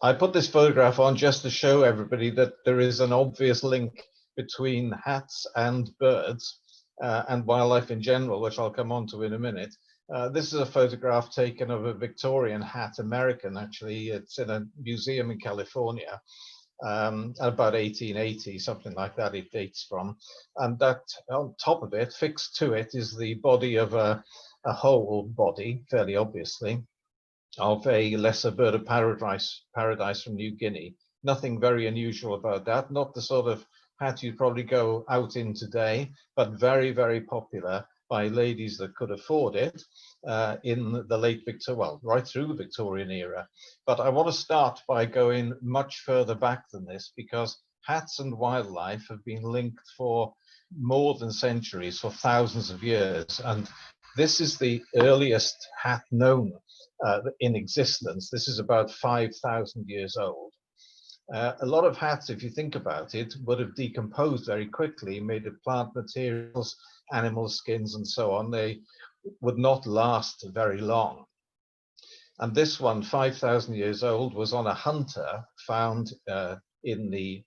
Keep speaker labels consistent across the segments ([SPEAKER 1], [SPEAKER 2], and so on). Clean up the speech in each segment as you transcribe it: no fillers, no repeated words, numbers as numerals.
[SPEAKER 1] I put this photograph on just to show everybody that there is an obvious link between hats and birds and wildlife in general, which I'll come on to in a minute. This is a photograph taken of a Victorian hat, American actually. It's in a museum in California. About 1880, something like that it dates from. And that on top of it, fixed to it, is the body of a whole body, fairly obviously, of a lesser bird of paradise from New Guinea. Nothing very unusual about that, not the sort of hat you'd probably go out in today, but very, very popular by ladies that could afford it in the late Victorian, well, right through the Victorian era. But I want to start by going much further back than this, because hats and wildlife have been linked for more than centuries, for thousands of years. And this is the earliest hat known in existence. This is about 5,000 years old. A lot of hats, if you think about it, would have decomposed very quickly, made of plant materials, animal skins, and so on. They would not last very long. And this one, 5,000 years old, was on a hunter found in the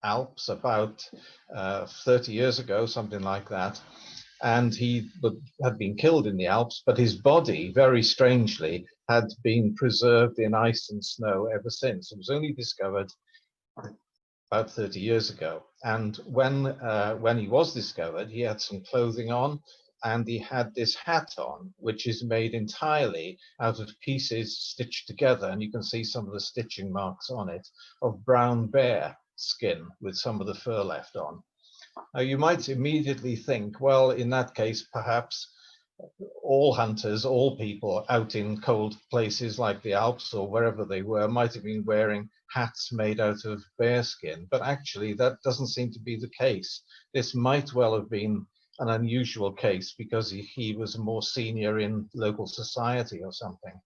[SPEAKER 1] Alps about 30 years ago, something like that. And he had been killed in the Alps, but his body, very strangely, had been preserved in ice and snow ever since. It was only discovered about 30 years ago. And when he was discovered, he had some clothing on, and he had this hat on, which is made entirely out of pieces stitched together. And you can see some of the stitching marks on it, of brown bear skin with some of the fur left on. Now, you might immediately think, well, in that case, perhaps all hunters, all people out in cold places like the Alps or wherever they were, might have been wearing hats made out of bear skin. But actually, that doesn't seem to be the case. This might well have been an unusual case because he was more senior in local society or something.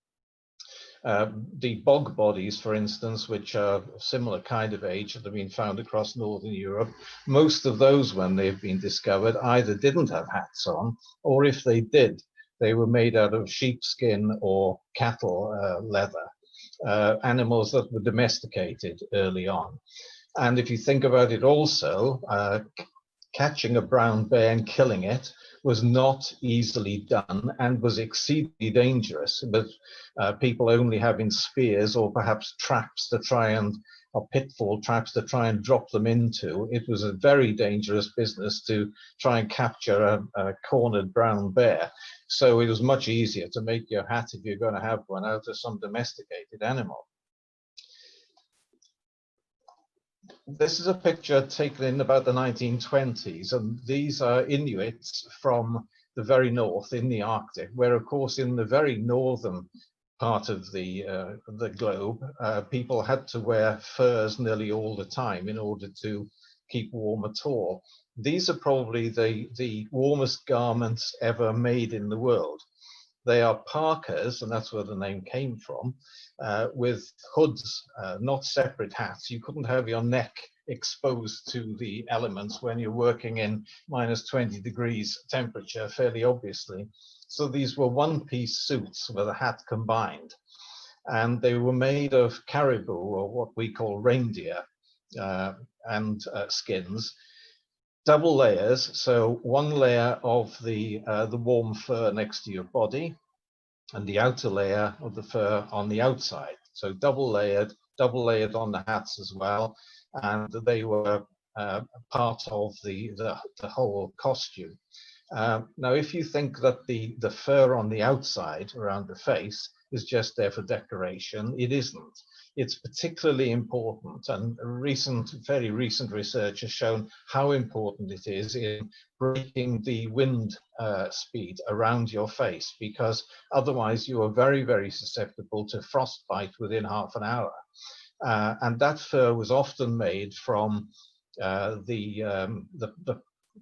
[SPEAKER 1] The bog bodies, for instance, which are a similar kind of age, that have been found across Northern Europe, most of those, when they've been discovered, either didn't have hats on, or if they did, they were made out of sheepskin or cattle leather, animals that were domesticated early on. And if you think about it also, catching a brown bear and killing it was not easily done and was exceedingly dangerous, but people only having spears or perhaps traps to try and, or pitfall traps to try and drop them into. It was a very dangerous business to try and capture a cornered brown bear. So it was much easier to make your hat, if you're going to have one, out of some domesticated animal. This is a picture taken in about the 1920s, and these are Inuits from the very north in the Arctic, where, of course, in the very northern part of the globe, people had to wear furs nearly all the time in order to keep warm at all. These are probably the warmest garments ever made in the world. They are parkas, and that's where the name came from, with hoods, not separate hats. You couldn't have your neck exposed to the elements when you're working in minus 20 degrees temperature, fairly obviously. So these were one-piece suits with a hat combined. And they were made of caribou, or what we call reindeer, and skins. Double layers, so one layer of the warm fur next to your body, and the outer layer of the fur on the outside. So double layered on the hats as well, and they were part of the whole costume. Now, if you think that the fur on the outside around the face is just there for decoration, it isn't. It's particularly important, and very recent research has shown how important it is in breaking the wind speed around your face, because otherwise you are very, very susceptible to frostbite within half an hour. And that fur was often made from the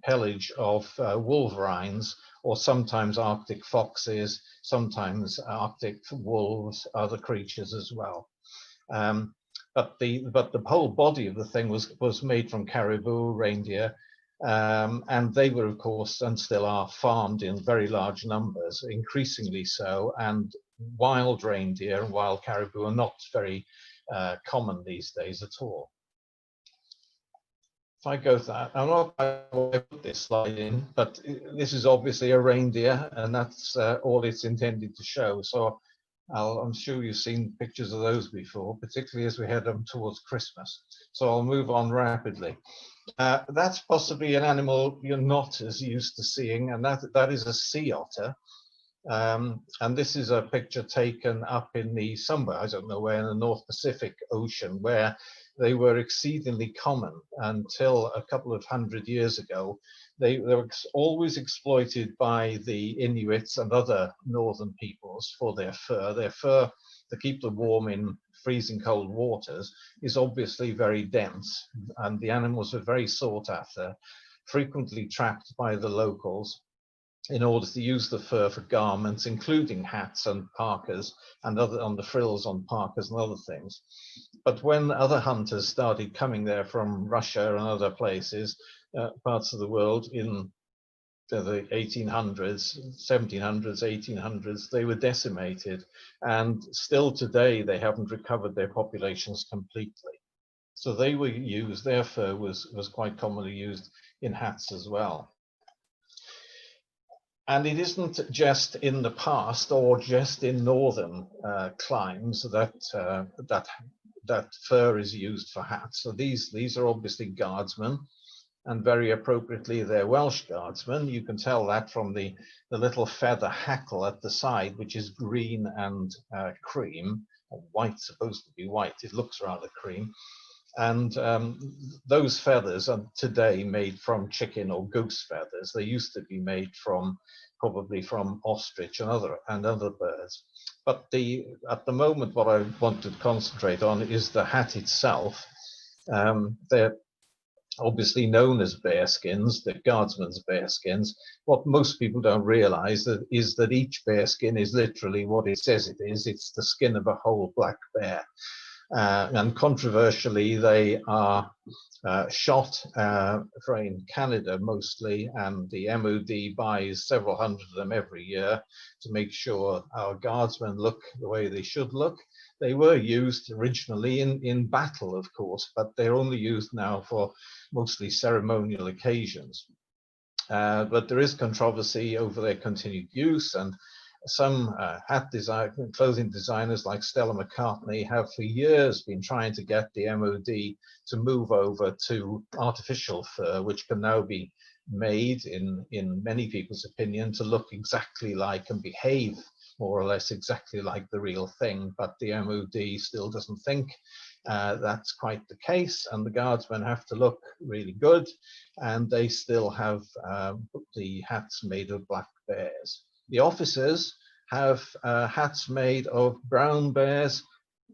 [SPEAKER 1] pelage of wolverines, or sometimes Arctic foxes, sometimes Arctic wolves, other creatures as well. But the whole body of the thing was made from caribou, reindeer, and they were, of course, and still are, farmed in very large numbers, increasingly so. And wild reindeer and wild caribou are not very common these days at all. If I go to that, I'm not going to put this slide in, but this is obviously a reindeer, and that's all it's intended to show. So I'm sure you've seen pictures of those before, particularly as we head them towards Christmas. So I'll move on rapidly. That's possibly an animal you're not as used to seeing, and that is a sea otter. And this is a picture taken up in the somewhere, I don't know where, in the North Pacific Ocean, where they were exceedingly common until a couple of hundred years ago. They were always exploited by the Inuits and other northern peoples for their fur. Their fur, to keep them warm in freezing cold waters, is obviously very dense, and the animals are very sought after, frequently trapped by the locals in order to use the fur for garments, including hats and parkas, and on the frills on parkas and other things. But when other hunters started coming there from Russia and other places, parts of the world in the 1800s, 1700s, 1800s, they were decimated. And still today, they haven't recovered their populations completely. So they were used, their fur was quite commonly used in hats as well. And it isn't just in the past or just in northern climes that fur is used for hats. So these are obviously guardsmen, and very appropriately they're Welsh guardsmen. You can tell that from the little feather hackle at the side, which is green and cream, or white, supposed to be white. It looks rather cream. And those feathers are today made from chicken or goose feathers. They used to be made probably from ostrich and other birds. But at the moment, what I want to concentrate on is the hat itself. They're obviously known as bearskins, the guardsmen's bearskins. What most people don't realize is that each bearskin is literally what it says it is. It's the skin of a whole black bear. And controversially, they are shot in Canada mostly, and the MOD buys several hundred of them every year to make sure our guardsmen look the way they should look. They were used originally in battle, of course, but they're only used now for mostly ceremonial occasions. But there is controversy over their continued use, and some clothing designers like Stella McCartney have for years been trying to get the MOD to move over to artificial fur, which can now be made, in many people's opinion, to look exactly like and behave more or less exactly like the real thing. But the MOD still doesn't think that's quite the case, and the guardsmen have to look really good, and they still have the hats made of black bears. The officers have hats made of brown bears,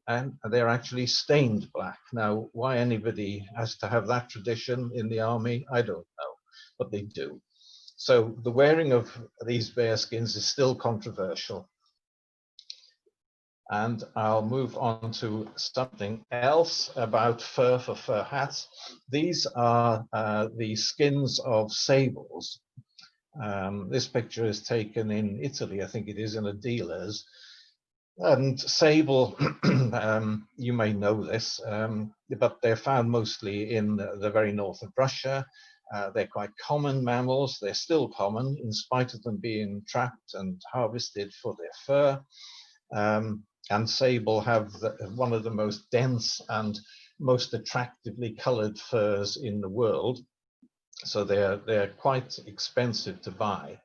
[SPEAKER 1] and they're actually stained black. Now, why anybody has to have that tradition in the army, I don't know, but they do. So the wearing of these bearskins is still controversial. And I'll move on to something else about fur for fur hats. These are the skins of sables. This picture is taken in Italy, I think it is, in a dealer's. And sable, you may know this, but they're found mostly in the very north of Russia. They're quite common mammals. They're still common in spite of them being trapped and harvested for their fur. And sable have one of the most dense and most attractively colored furs in the world. So they're quite expensive to buy.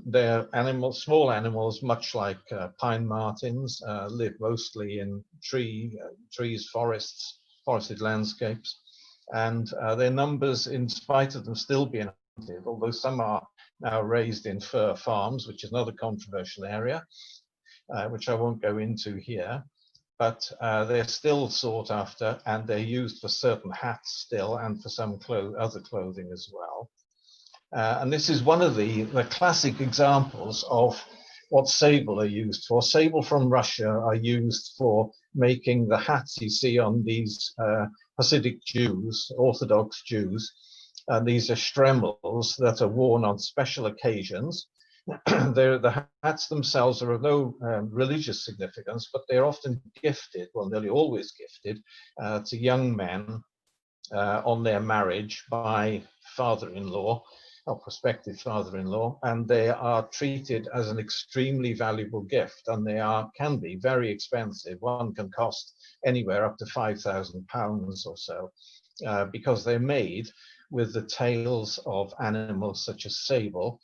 [SPEAKER 1] They're small animals, much like pine martins, live mostly in trees, forested landscapes. And their numbers, in spite of them still being hunted, although some are now raised in fur farms, which is another controversial area, which I won't go into here, but they're still sought after, and they're used for certain hats still, and for some other clothing as well. And this is one of the classic examples of what sable are used for. Sable from Russia are used for making the hats you see on these Hasidic Jews, Orthodox Jews. And these are stremels that are worn on special occasions. The hats themselves are of no religious significance, but they're often gifted, well, nearly always gifted, to young men on their marriage by father-in-law or prospective father-in-law, and they are treated as an extremely valuable gift, and they can be very expensive. One can cost anywhere up to £5,000 or so, because they're made with the tails of animals such as sable.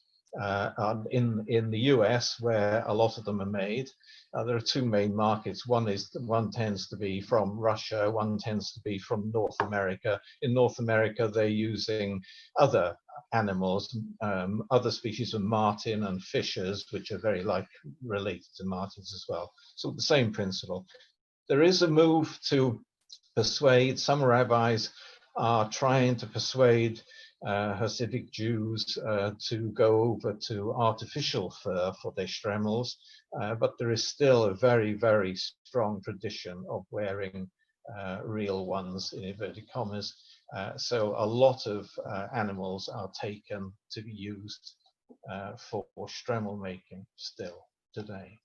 [SPEAKER 1] In the US, where a lot of them are made, there are two main markets. One tends to be from Russia, one tends to be from North America. In North America, they're using other animals, other species of martin and fishers, which are very related to martins as well. So the same principle. There is a move to persuade, some rabbis are trying to persuade Hasidic Jews to go over to artificial fur for their stremels, but there is still a very, very strong tradition of wearing real ones, in inverted commas. So a lot of animals are taken to be used for stremel making still today.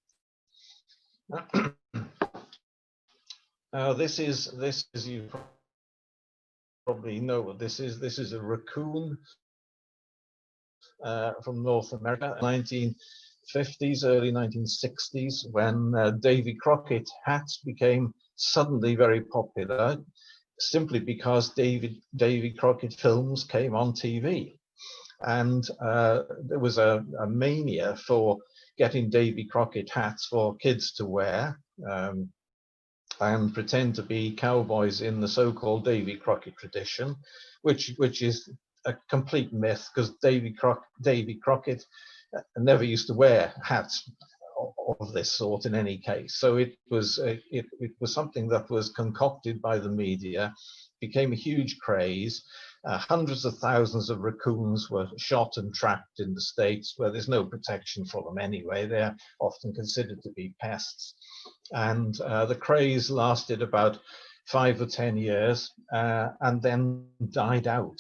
[SPEAKER 1] This is you probably know what this is. This is a raccoon from North America, 1950s, early 1960s, when Davy Crockett hats became suddenly very popular, simply because Davy Crockett films came on TV. And there was a mania for getting Davy Crockett hats for kids to wear, and pretend to be cowboys in the so-called Davy Crockett tradition, which is a complete myth, because Davy Crockett never used to wear hats of this sort in any case. So it was something that was concocted by the media, became a huge craze. Hundreds of thousands of raccoons were shot and trapped in the States, where there's no protection for them anyway. They're often considered to be pests. And the craze lasted about 5 or 10 years and then died out.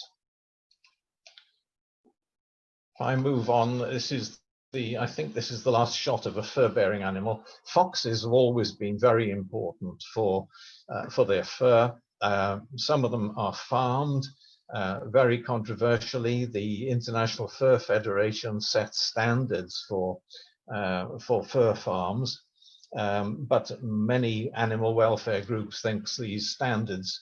[SPEAKER 1] If I move on, I think this is the last shot of a fur-bearing animal. Foxes have always been very important for their fur. Some of them are farmed. Very controversially, the International Fur Federation sets standards for fur farms, but many animal welfare groups think these standards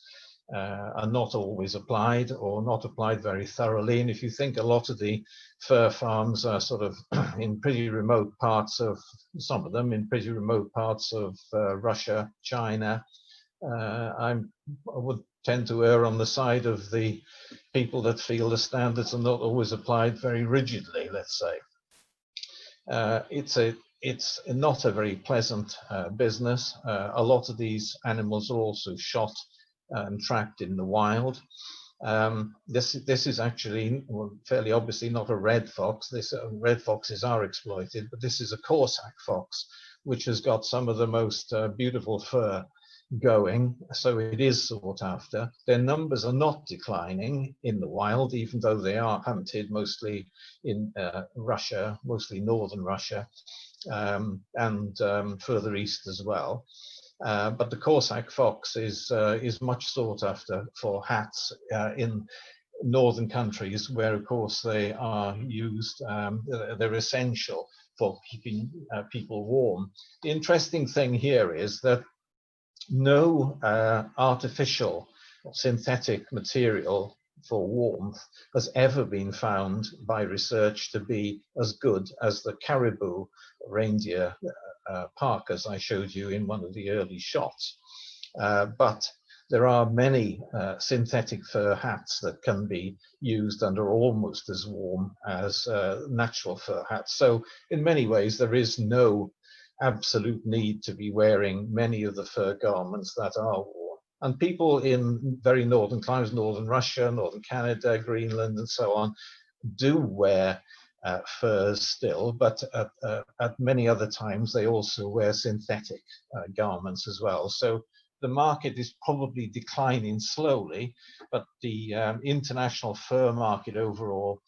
[SPEAKER 1] are not always applied, or not applied very thoroughly. And if you think, a lot of the fur farms are sort of in pretty remote parts of, some of them in pretty remote parts of Russia, China. I would tend to err on the side of the people that feel the standards are not always applied very rigidly, let's say. It's not a very pleasant business. A lot of these animals are also shot and trapped in the wild. This is actually, well, fairly obviously not a red fox. Red foxes are exploited, but this is a Corsac fox, which has got some of the most beautiful fur going, so it is sought after. Their numbers are not declining in the wild, even though they are hunted mostly in Russia, mostly northern Russia, and further east as well. But the Corsac fox is much sought after for hats in northern countries, where of course they are used, they're essential for keeping people warm. The interesting thing here is that no artificial synthetic material for warmth has ever been found by research to be as good as the caribou reindeer parkas I showed you in one of the early shots. But there are many synthetic fur hats that can be used and are almost as warm as natural fur hats. So in many ways, there is no absolute need to be wearing many of the fur garments that are worn. And people in very northern climes, northern Russia, northern Canada, Greenland, and so on, do wear furs still, but at many other times they also wear synthetic garments as well. So the market is probably declining slowly, but the international fur market overall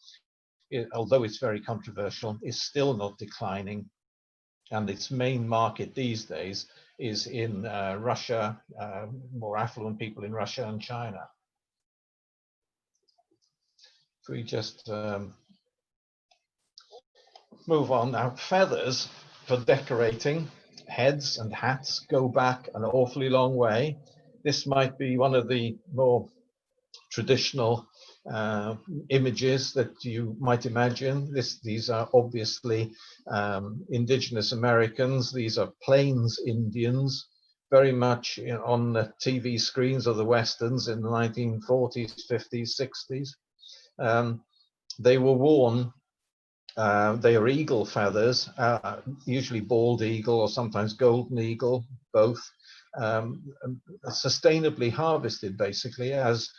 [SPEAKER 1] although it's very controversial, is still not declining. And its main market these days is in Russia, more affluent people in Russia and China. If we just move on now, feathers for decorating heads and hats go back an awfully long way. This might be one of the more traditional images that you might imagine. These are obviously indigenous Americans. These are Plains Indians, very much on the TV screens of the Westerns in the 1940s, 50s, 60s. They were worn, they are eagle feathers, usually bald eagle or sometimes golden eagle, both, sustainably harvested basically, as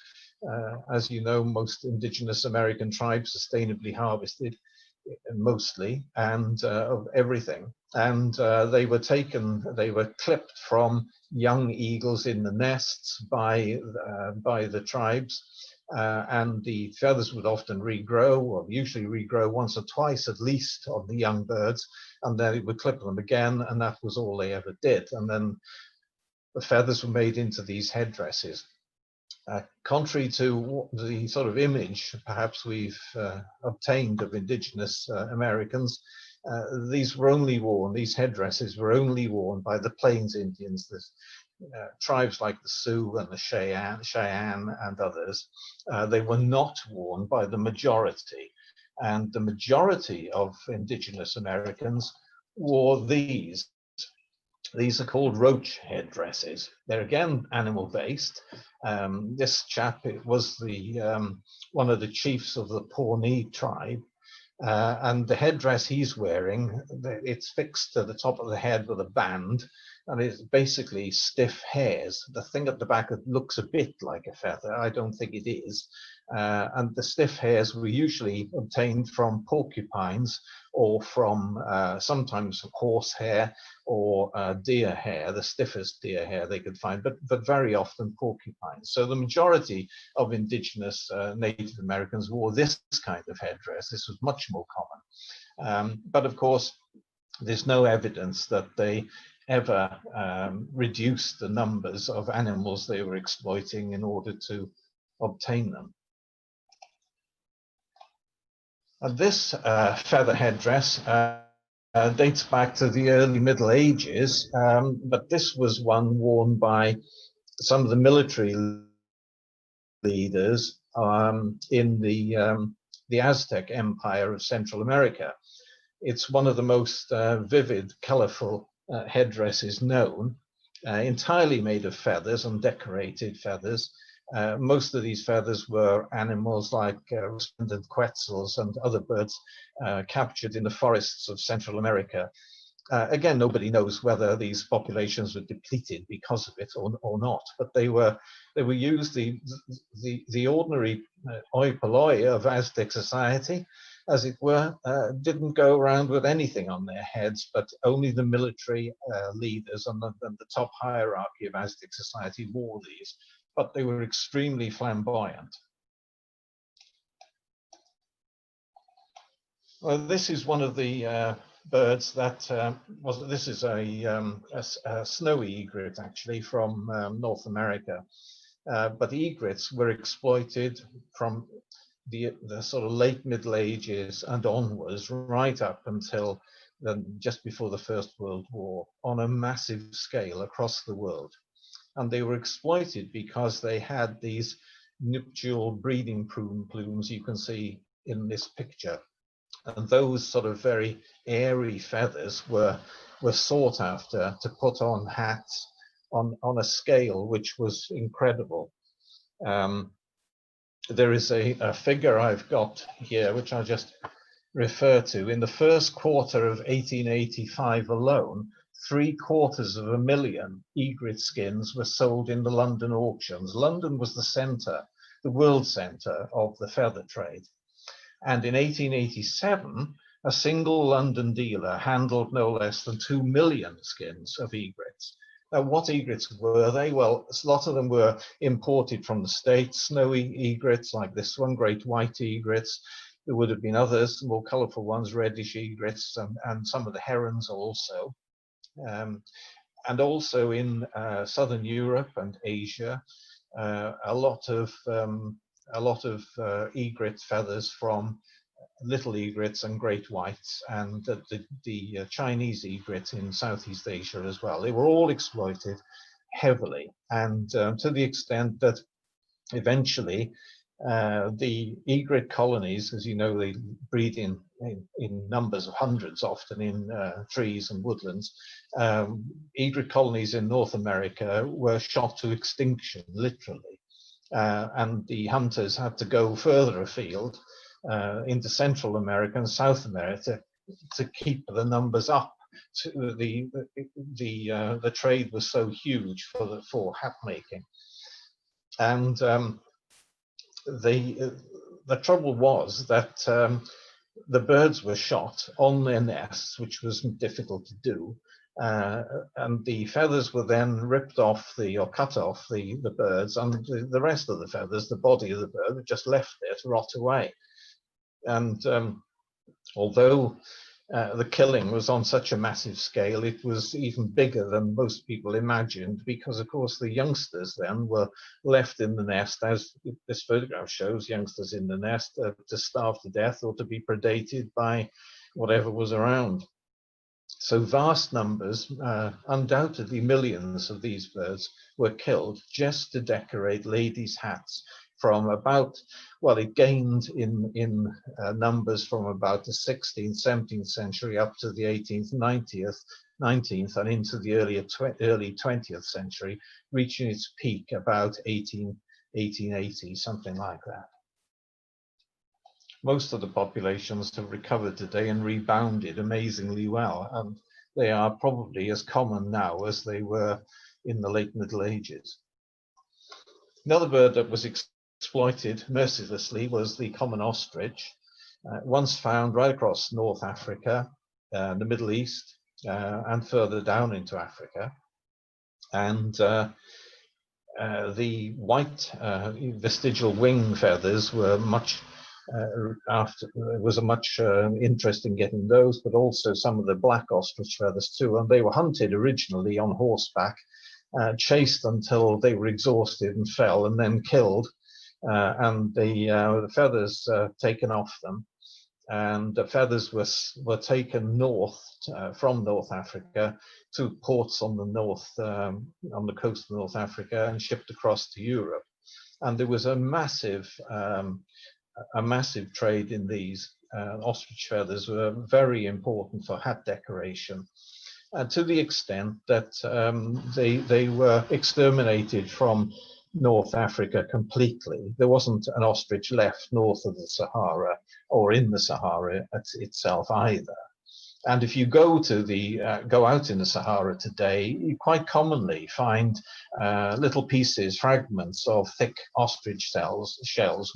[SPEAKER 1] you know, most indigenous American tribes sustainably harvested mostly, and of everything. And they were clipped from young eagles in the nests by the tribes, and the feathers would often regrow, or usually regrow once or twice at least on the young birds, and then it would clip them again, and that was all they ever did. And then the feathers were made into these headdresses. Contrary to the sort of image perhaps we've obtained of indigenous Americans, these headdresses were only worn by the Plains Indians, tribes like the Sioux and the Cheyenne and others. They were not worn by the majority, and the majority of indigenous Americans wore these. These are called roach headdresses. They're again animal-based. This chap, it was one of the chiefs of the Pawnee tribe, and the headdress he's wearing, it's fixed to the top of the head with a band, and it's basically stiff hairs. The thing at the back looks a bit like a feather. I don't think it is. And the stiff hairs were usually obtained from porcupines, or from sometimes horse hair or deer hair, the stiffest deer hair they could find, but very often porcupines. So the majority of indigenous Native Americans wore this kind of headdress. This was much more common. But of course, there's no evidence that they ever reduced the numbers of animals they were exploiting in order to obtain them. And this feather headdress dates back to the early Middle Ages, but this was one worn by some of the military leaders in the Aztec Empire of Central America. It's one of the most vivid, colorful headdresses known, entirely made of feathers and decorated feathers. Most of these feathers were animals like resplendent quetzals and other birds captured in the forests of Central America. Again, nobody knows whether these populations were depleted because of it or not, but they were used. The ordinary oi polloi of Aztec society, as it were, didn't go around with anything on their heads, but only the military leaders and the top hierarchy of Aztec society wore these. But they were extremely flamboyant. Well, this is one of the birds that this is a snowy egret, actually, from North America. But egrets were exploited from the sort of late Middle Ages and onwards, right up until just before the First World War, on a massive scale across the world. And they were exploited because they had these nuptial breeding plumes you can see in this picture. And those sort of very airy feathers were sought after to put on hats on a scale which was incredible. There is a figure I've got here, which I'll just refer to. In the first quarter of 1885 alone, 750,000 egret skins were sold in the London auctions. London was the center, the world center of the feather trade. And in 1887, a single London dealer handled no less than 2 million skins of egrets. Now, what egrets were they? Well, a lot of them were imported from the States, snowy egrets like this one, great white egrets. There would have been others, more colourful ones, reddish egrets, and some of the herons also. And also in southern Europe and Asia, a lot of egret feathers from little egrets and great whites, and the Chinese egret in Southeast Asia as well. They were all exploited heavily, and to the extent that eventually the egret colonies, as you know, they breed in numbers of hundreds, often in trees and woodlands. Egret colonies in North America were shot to extinction, literally, and the hunters had to go further afield into Central America and South America to keep the numbers up. The trade was so huge for hat making, and the trouble was that the birds were shot on their nests, which was difficult to do, and the feathers were then ripped off or cut off the birds, and the rest of the feathers, the body of the bird, were just left there to rot away. And although the killing was on such a massive scale, it was even bigger than most people imagined, because of course the youngsters then were left in the nest, as this photograph shows, youngsters in the nest, to starve to death or to be predated by whatever was around. So vast numbers, undoubtedly millions of these birds, were killed just to decorate ladies' hats from about, well, it gained in numbers from about the 16th, 17th century up to the 18th, 19th, and into the early 20th century, reaching its peak about 1880, something like that. Most of the populations have recovered today and rebounded amazingly well, and they are probably as common now as they were in the late Middle Ages. Another bird that was exploited mercilessly was the common ostrich, once found right across North Africa, the Middle East, and further down into Africa. And the white vestigial wing feathers were much it was a much interest in getting those, but also some of the black ostrich feathers too. And they were hunted originally on horseback, chased until they were exhausted and fell, and then killed, and the feathers taken off them. And the feathers were taken north from North Africa to ports on the north, on the coast of North Africa, and shipped across to Europe. And there was a massive trade in these. Ostrich feathers were very important for hat decoration, to the extent that they were exterminated from North Africa completely. There wasn't an ostrich left north of the Sahara or in the Sahara itself either. And if you go out in the Sahara today, you quite commonly find little pieces, fragments of thick ostrich shells,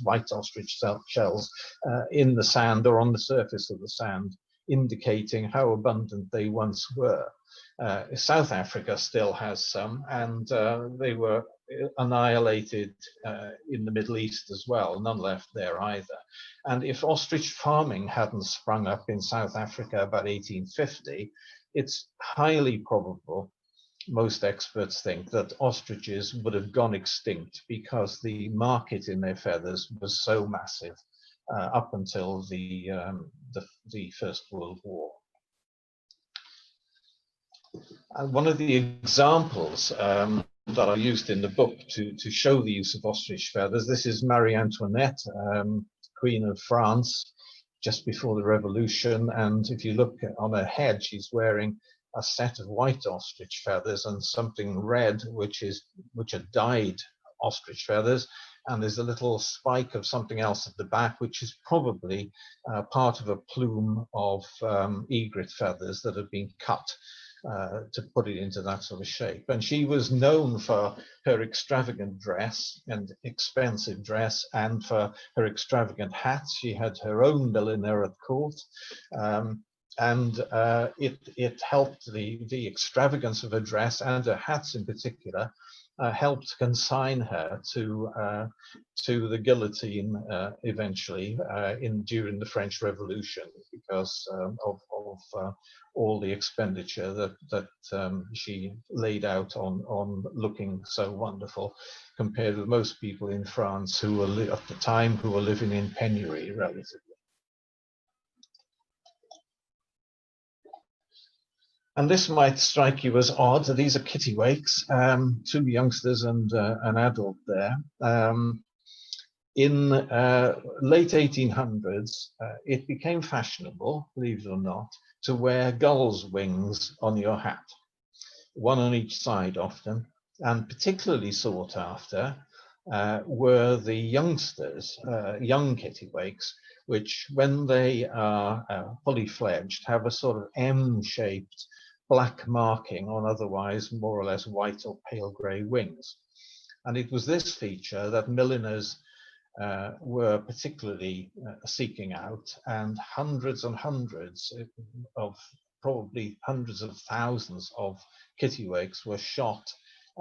[SPEAKER 1] white ostrich shells, in the sand or on the surface of the sand, indicating how abundant they once were. South Africa still has some, and they were annihilated in the Middle East as well, none left there either. And if ostrich farming hadn't sprung up in South Africa about 1850, it's highly probable, most experts think, that ostriches would have gone extinct, because the market in their feathers was so massive up until the First World War. And one of the examples that I used in the book to show the use of ostrich feathers, this is Marie Antoinette, Queen of France, just before the Revolution. And if you look on her head, she's wearing a set of white ostrich feathers and something red, which are dyed ostrich feathers. And there's a little spike of something else at the back, which is probably part of a plume of egret feathers that have been cut to put it into that sort of shape. And she was known for her extravagant dress and expensive dress, and for her extravagant hats. She had her own milliner at court, and it helped the extravagance of her dress and her hats in particular helped consign her to the guillotine eventually during the French Revolution, because of all the expenditure that she laid out on looking so wonderful, compared with most people in France who were at the time who were living in penury relatively. And this might strike you as odd. These are kittiwakes, two youngsters and an adult there. In late 1800s, it became fashionable, believe it or not, to wear gull's wings on your hat, one on each side often, and particularly sought after were the youngsters, young kittiwakes, which when they are fully fledged have a sort of M-shaped black marking on otherwise more or less white or pale grey wings. And it was this feature that milliners were particularly seeking out, and hundreds and hundreds of, probably hundreds of thousands of kittiwakes were shot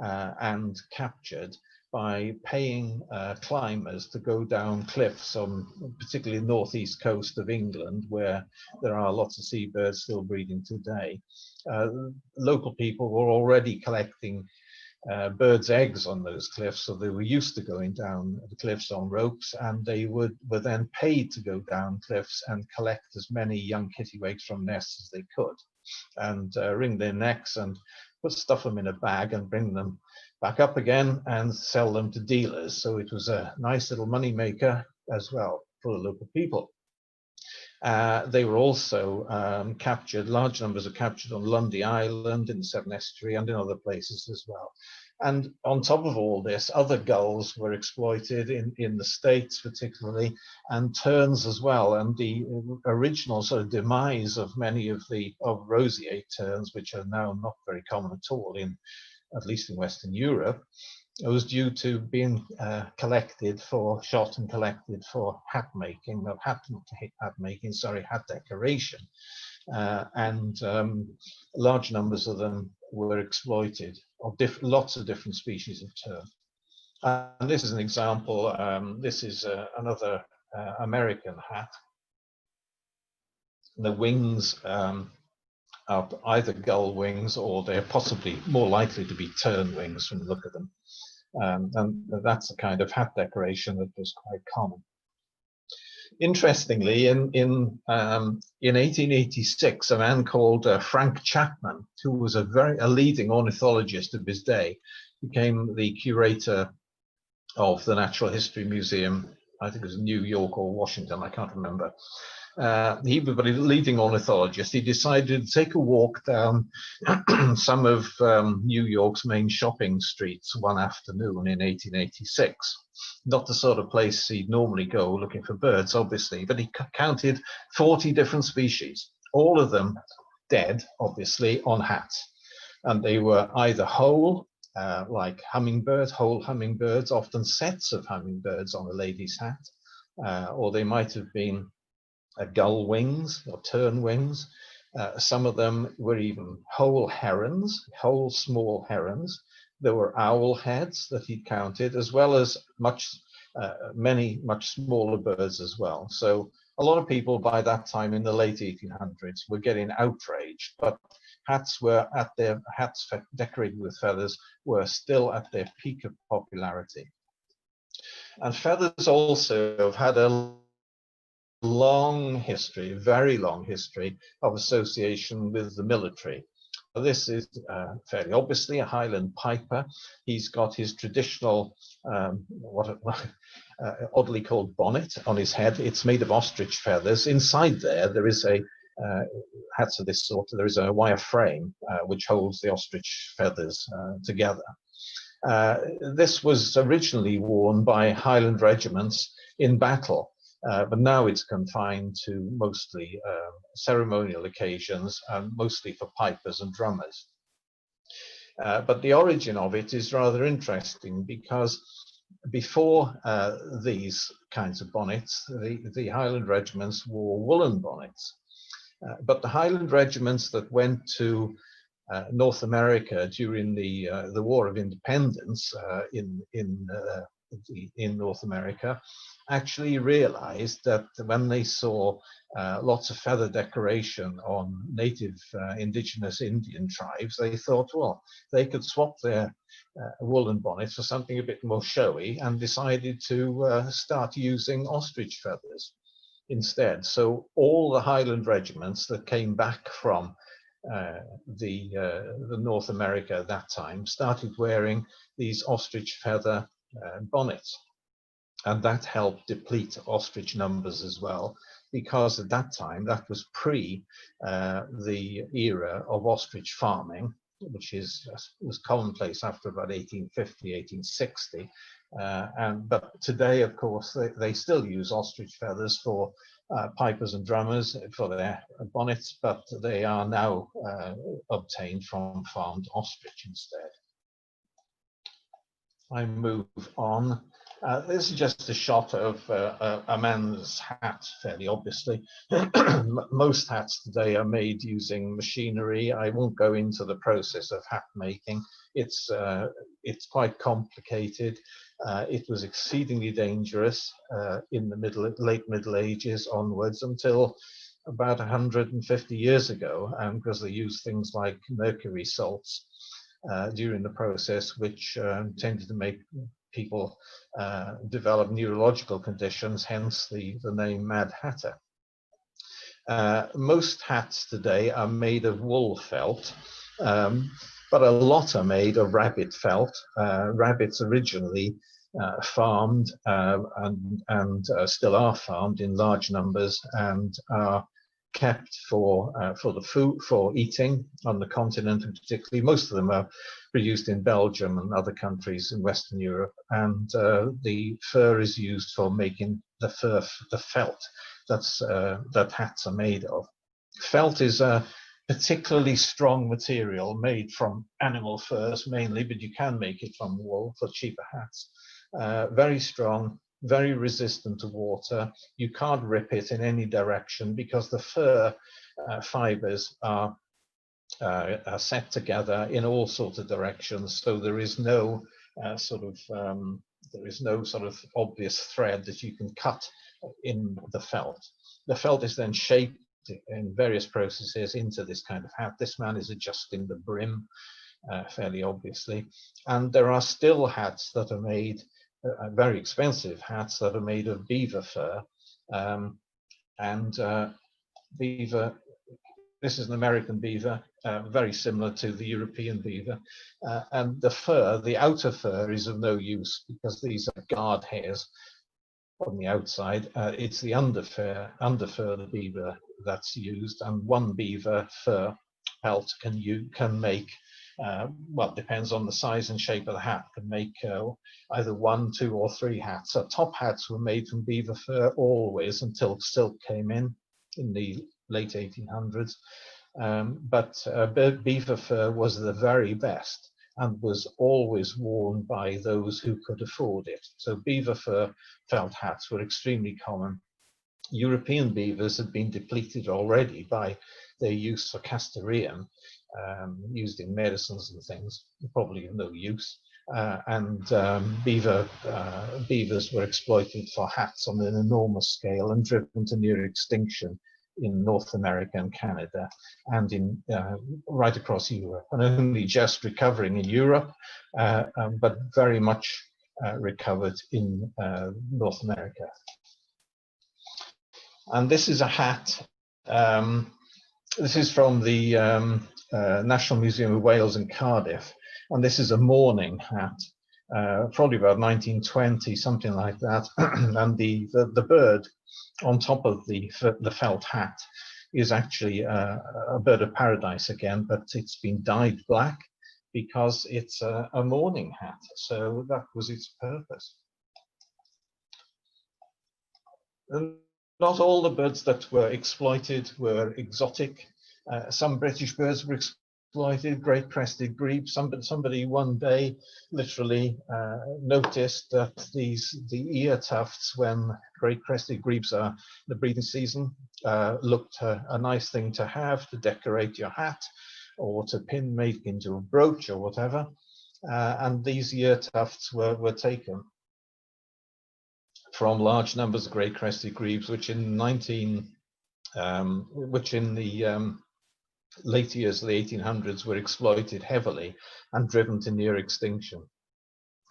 [SPEAKER 1] and captured by paying climbers to go down cliffs on particularly the northeast coast of England, where there are lots of seabirds still breeding today. Local people were already collecting birds' eggs on those cliffs, so they were used to going down the cliffs on ropes, and they were then paid to go down cliffs and collect as many young kittiwakes from nests as they could, and wring their necks and stuff them in a bag and bring them back up again and sell them to dealers. So it was a nice little money maker as well for the local people. They were also captured, large numbers are captured on Lundy Island in the Severn Estuary and in other places as well. And on top of all this, other gulls were exploited in the States particularly, and terns as well. And the original sort of demise of many of roseate terns, which are now not very common at all at least in Western Europe, it was due to being shot and collected for hat decoration. And large numbers of them were exploited, of lots of different species of tern. And this is an example. This is another American hat. The wings are either gull wings, or they're possibly more likely to be tern wings from the look of them. And that's a kind of hat decoration that was quite common. Interestingly, in 1886, a man called Frank Chapman, who was a leading ornithologist of his day, became the curator of the Natural History Museum. I think it was New York or Washington, I can't remember. He was a leading ornithologist. He decided to take a walk down some of New York's main shopping streets one afternoon in 1886. Not the sort of place he'd normally go looking for birds, obviously, but he counted 40 different species, all of them dead, obviously, on hats. And they were either whole, like hummingbirds, whole hummingbirds, often sets of hummingbirds on a lady's hat, or they might have been gull wings or tern wings. Some of them were even whole herons, whole small herons. There were owl heads that he counted, as well as many much smaller birds as well. So a lot of people by that time in the late 1800s were getting outraged, but hats decorated with feathers were still at their peak of popularity. And feathers also have had a long history, very long history of association with the military. This is fairly obviously a Highland piper. He's got his traditional, oddly called bonnet on his head. It's made of ostrich feathers. Inside there is hats of this sort. There is a wire frame which holds the ostrich feathers together. This was originally worn by Highland regiments in battle. But now it's confined to mostly ceremonial occasions, and mostly for pipers and drummers. But the origin of it is rather interesting, because before these kinds of bonnets, the Highland regiments wore woolen bonnets. But the Highland regiments that went to North America during the War of Independence in North America actually realized that when they saw lots of feather decoration on native indigenous Indian tribes, they thought, well, they could swap their woolen bonnets for something a bit more showy, and decided to start using ostrich feathers instead. So all the Highland regiments that came back from the North America at that time started wearing these ostrich feather bonnets, and that helped deplete ostrich numbers as well, because at that time that was pre the era of ostrich farming, which was commonplace after about 1850, 1860. But today, of course, they still use ostrich feathers for pipers and drummers for their bonnets, but they are now obtained from farmed ostrich instead. I move on. This is just a shot of a man's hat, fairly obviously. Most hats today are made using machinery. I won't go into the process of hat making. It's quite complicated. It was exceedingly dangerous in the late Middle Ages onwards until about 150 years ago, because they used things like mercury salts during the process, which tended to make people develop neurological conditions, hence the name Mad Hatter. Most hats today are made of wool felt, but a lot are made of rabbit felt. Rabbits originally farmed and still are farmed in large numbers and are kept for the food, for eating on the continent, and particularly most of them are produced in Belgium and other countries in Western Europe, and the fur is used for making the felt that hats are made of. Felt is a particularly strong material made from animal furs mainly, but you can make it from wool for cheaper hats. Very strong, very resistant to water. You can't rip it in any direction because the fur fibers are set together in all sorts of directions. So there is no sort of obvious thread that you can cut in the felt. The felt is then shaped in various processes into this kind of hat. This man is adjusting the brim fairly obviously. And there are still hats that are made, very expensive hats that are made of beaver fur. Beaver, this is an American beaver, very similar to the European beaver. And the fur, the outer fur, is of no use because these are guard hairs on the outside. It's the underfur, the beaver, that's used. And one beaver fur pelt can make, well, it depends on the size and shape of the hat, can make either 1, 2, or 3 hats. So top hats were made from beaver fur always until silk came in the late 1800s. But beaver fur was the very best and was always worn by those who could afford it. So beaver fur felt hats were extremely common. European beavers had been depleted already by their use for castoreum, used in medicines and things, probably of no use. Beavers were exploited for hats on an enormous scale and driven to near extinction in North America and Canada, and in right across Europe, and only just recovering in Europe, but very much recovered in North America. And this is a hat. This is from the National Museum of Wales in Cardiff, and this is a mourning hat, probably about 1920, something like that. And the bird on top of the felt hat is actually a bird of paradise again, but it's been dyed black because it's a mourning hat. So that was its purpose. And not all the birds that were exploited were exotic. Some British birds were exploited, great crested grebe. Somebody one day literally noticed that the ear tufts, when great crested grebes are the breeding season, looked a nice thing to have to decorate your hat. or to pin make into a brooch or whatever. And these ear tufts were taken from large numbers of great crested grebes, which in the late years of the 1800s were exploited heavily and driven to near extinction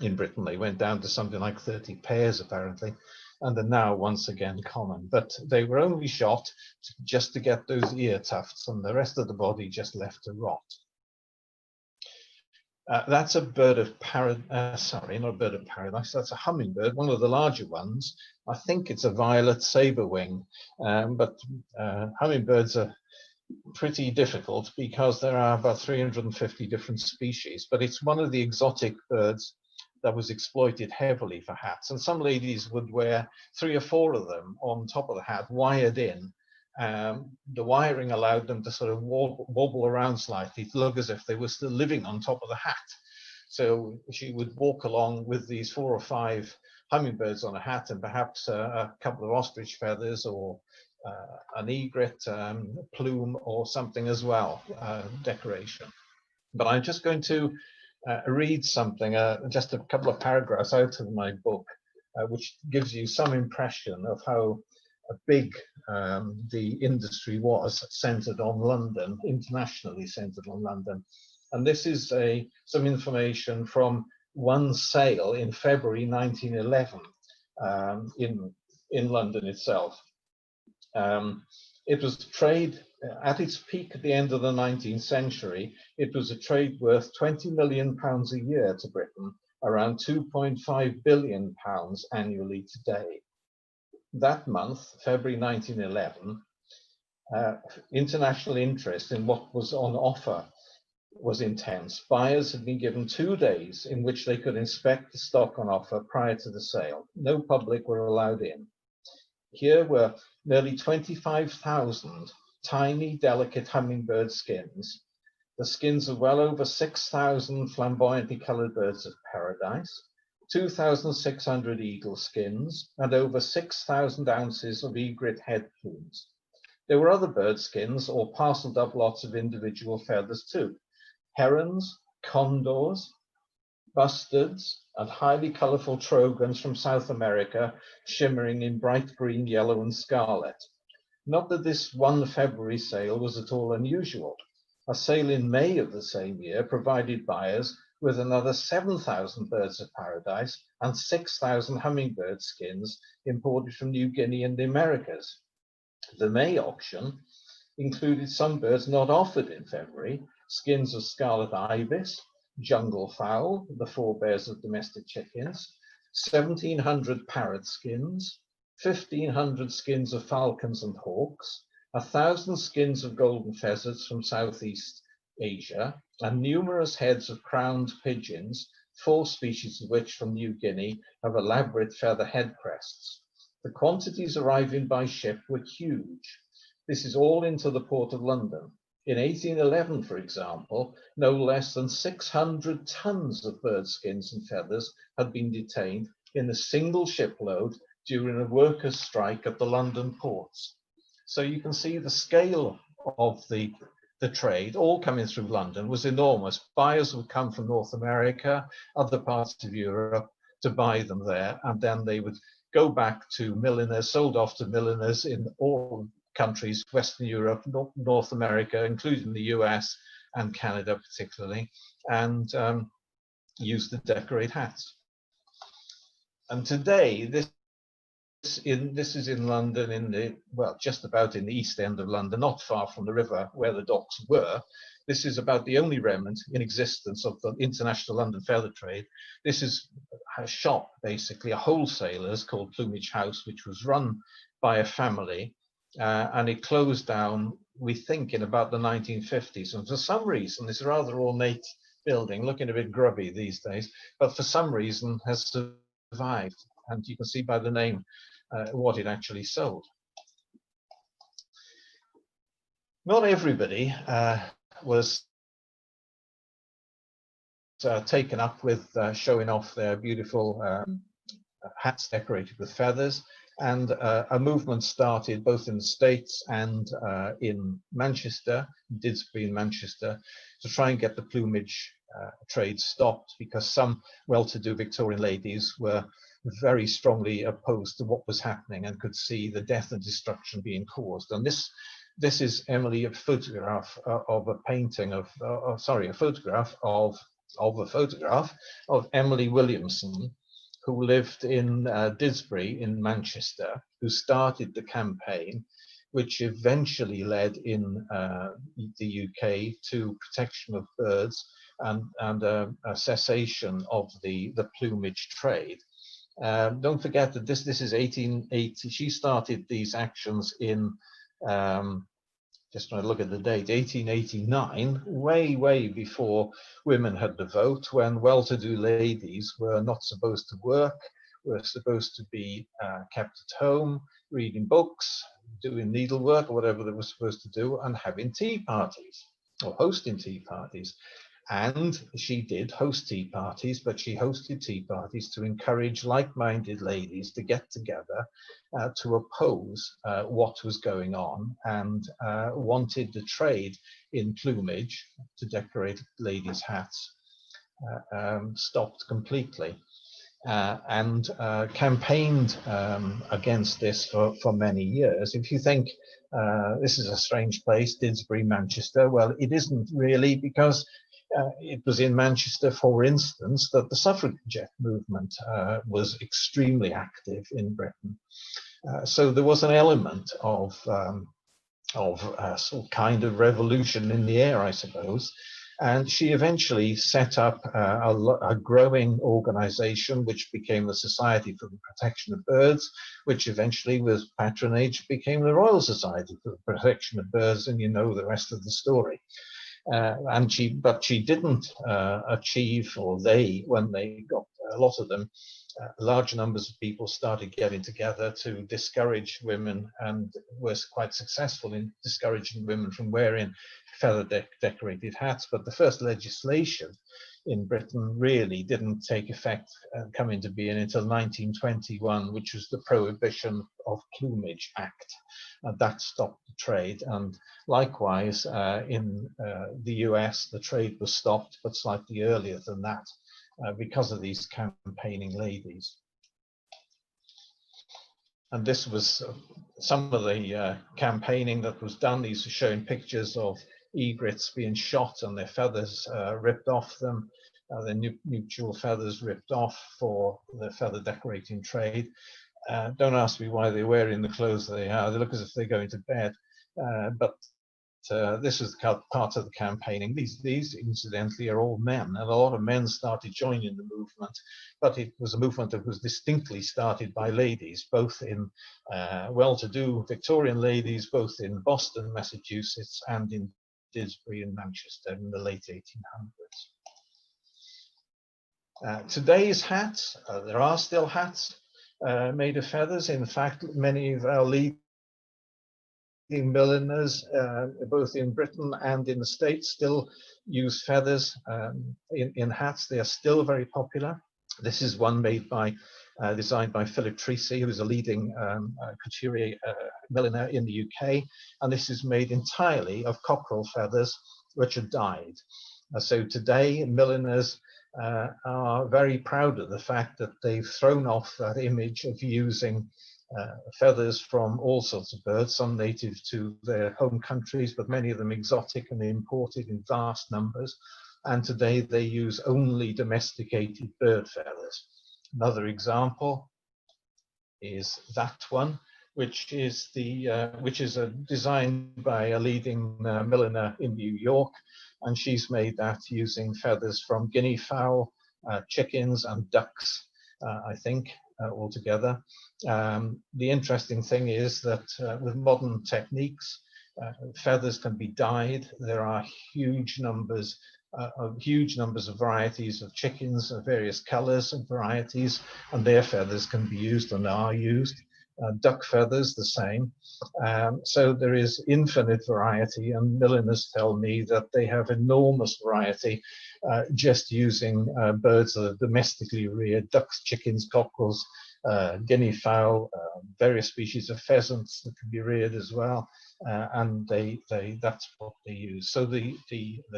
[SPEAKER 1] in Britain. They went down to something like 30 pairs apparently, and are now once again common. But they were only shot just to get those ear tufts, and the rest of the body just left to rot. That's a bird of sorry, not a bird of paradise. That's a hummingbird, one of the larger ones. I think it's a violet saberwing, but hummingbirds are pretty difficult because there are about 350 different species. But it's one of the exotic birds that was exploited heavily for hats, and some ladies would wear 3 or 4 of them on top of the hat, wired in. The wiring allowed them to sort of wobble around slightly to look as if they were still living on top of the hat. So she would walk along with these 4 or 5 hummingbirds on a hat, and perhaps a couple of ostrich feathers, or an egret plume or something as well, decoration. But I'm just going to read something, just a couple of paragraphs out of my book, which gives you some impression of how big the industry was, centered on London, internationally centered on London. And this is some information from one sale in February 1911 in London itself. It was trade at its peak at the end of the 19th century. It was a trade worth £20 million a year to Britain, around £2.5 billion annually today. That month, February 1911, international interest in what was on offer was intense. Buyers had been given 2 days in which they could inspect the stock on offer prior to the sale. No public were allowed in. Here were nearly 25,000 tiny, delicate hummingbird skins, the skins of well over 6,000 flamboyantly colored birds of paradise, 2,600 eagle skins, and over 6,000 ounces of egret head plumes. There were other bird skins or parceled up lots of individual feathers too. Herons, condors, bustards, and highly colorful trogons from South America, shimmering in bright green, yellow, and scarlet. Not that this one February sale was at all unusual. A sale in May of the same year provided buyers with another 7,000 birds of paradise and 6,000 hummingbird skins imported from New Guinea and the Americas. The May auction included some birds not offered in February: skins of scarlet ibis, jungle fowl, the forebears of domestic chickens, 1,700 parrot skins, 1,500 skins of falcons and hawks, 1,000 skins of golden pheasants from Southeast Asia, and numerous heads of crowned pigeons, 4 species of which from New Guinea have elaborate feather head crests. The quantities arriving by ship were huge. This is all into the port of London. In 1811, for example, no less than 600 tons of bird skins and feathers had been detained in a single shipload during a workers' strike at the London ports. So you can see the scale of the trade, all coming through London, was enormous. Buyers would come from North America, other parts of Europe, to buy them there, and then they would go back to milliners, sold off to milliners in all countries, Western Europe, North America, including the US and Canada particularly, and used to decorate hats. And today, this is in London, just about in the East End of London, not far from the river where the docks were. This is about the only remnant in existence of the international London feather trade. This is a shop, basically, a wholesaler's called Plumage House, which was run by a family, and it closed down, we think, in about the 1950s. And for some reason, this rather ornate building, looking a bit grubby these days, but for some reason has survived. And you can see by the name what it actually sold. Not everybody was taken up with showing off their beautiful hats decorated with feathers. And a movement started both in the States and in Manchester, Didsbury in Manchester, to try and get the plumage trade stopped, because some well-to-do Victorian ladies were very strongly opposed to what was happening and could see the death and destruction being caused. And this is, Emily, a photograph of a painting of, sorry, a photograph of Emily Williamson, who lived in Didsbury in Manchester, who started the campaign, which eventually led in the UK to protection of birds and a cessation of the plumage trade. Don't forget that this is 1880. She started these actions in, just trying to look at the date, 1889, way before women had the vote, when well-to-do ladies were not supposed to work, were supposed to be kept at home, reading books, doing needlework, or whatever they were supposed to do, and having tea parties, or hosting tea parties. And she did host tea parties, but she hosted tea parties to encourage like-minded ladies to get together to oppose what was going on, and wanted the trade in plumage to decorate ladies' hats stopped completely, and campaigned against this for many years. If you think this is a strange place, Didsbury, Manchester, well, it isn't really, because it was in Manchester, for instance, that the suffragette movement was extremely active in Britain. So there was an element of some kind of revolution in the air, I suppose. And she eventually set up a growing organization, which became the Society for the Protection of Birds, which eventually, with patronage, became the Royal Society for the Protection of Birds, and you know the rest of the story. But she didn't achieve, or when they got, a lot of them, large numbers of people started getting together to discourage women, and was quite successful in discouraging women from wearing feather decorated hats. But the first legislation in Britain really didn't take effect and come into being until 1921, which was the Prohibition of Plumage Act. That stopped the trade. And likewise, in the US, the trade was stopped, but slightly earlier than that, because of these campaigning ladies. And this was some of the campaigning that was done. These are showing pictures of egrets being shot and their feathers ripped off them, their nuptial feathers ripped off for the feather decorating trade. Don't ask me why they're wearing the clothes they are. They look as if they're going to bed. But this is part of the campaigning. These incidentally are all men, and a lot of men started joining the movement, but it was a movement that was distinctly started by ladies, both in well-to-do Victorian ladies, both in Boston, Massachusetts, and in Didsbury and Manchester in the late 1800s. Today's hats, there are still hats made of feathers. In fact, many of our leading milliners, both in Britain and in the States, still use feathers in hats. They are still very popular. This is one made by, designed by Philip Trisi, who is a leading couturier milliner in the UK. And this is made entirely of cockerel feathers, which are dyed. So today, milliners are very proud of the fact that they've thrown off that image of using feathers from all sorts of birds, some native to their home countries, but many of them exotic and imported in vast numbers. And today they use only domesticated bird feathers. Another example is that one, which is designed by a leading milliner in New York, and she's made that using feathers from guinea fowl, chickens, and ducks, I think, altogether. The interesting thing is that with modern techniques, feathers can be dyed. There are huge numbers of varieties of chickens of various colors and varieties, and their feathers can be used and are used. Duck feathers, the same. So there is infinite variety, and milliners tell me that they have enormous variety just using birds that are domestically reared, ducks, chickens, cockerels, guinea fowl, various species of pheasants that can be reared as well, and that's what they use. So the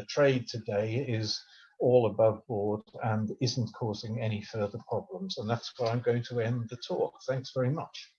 [SPEAKER 1] trade today is all above board and isn't causing any further problems, and that's where I'm going to end the talk. Thanks very much.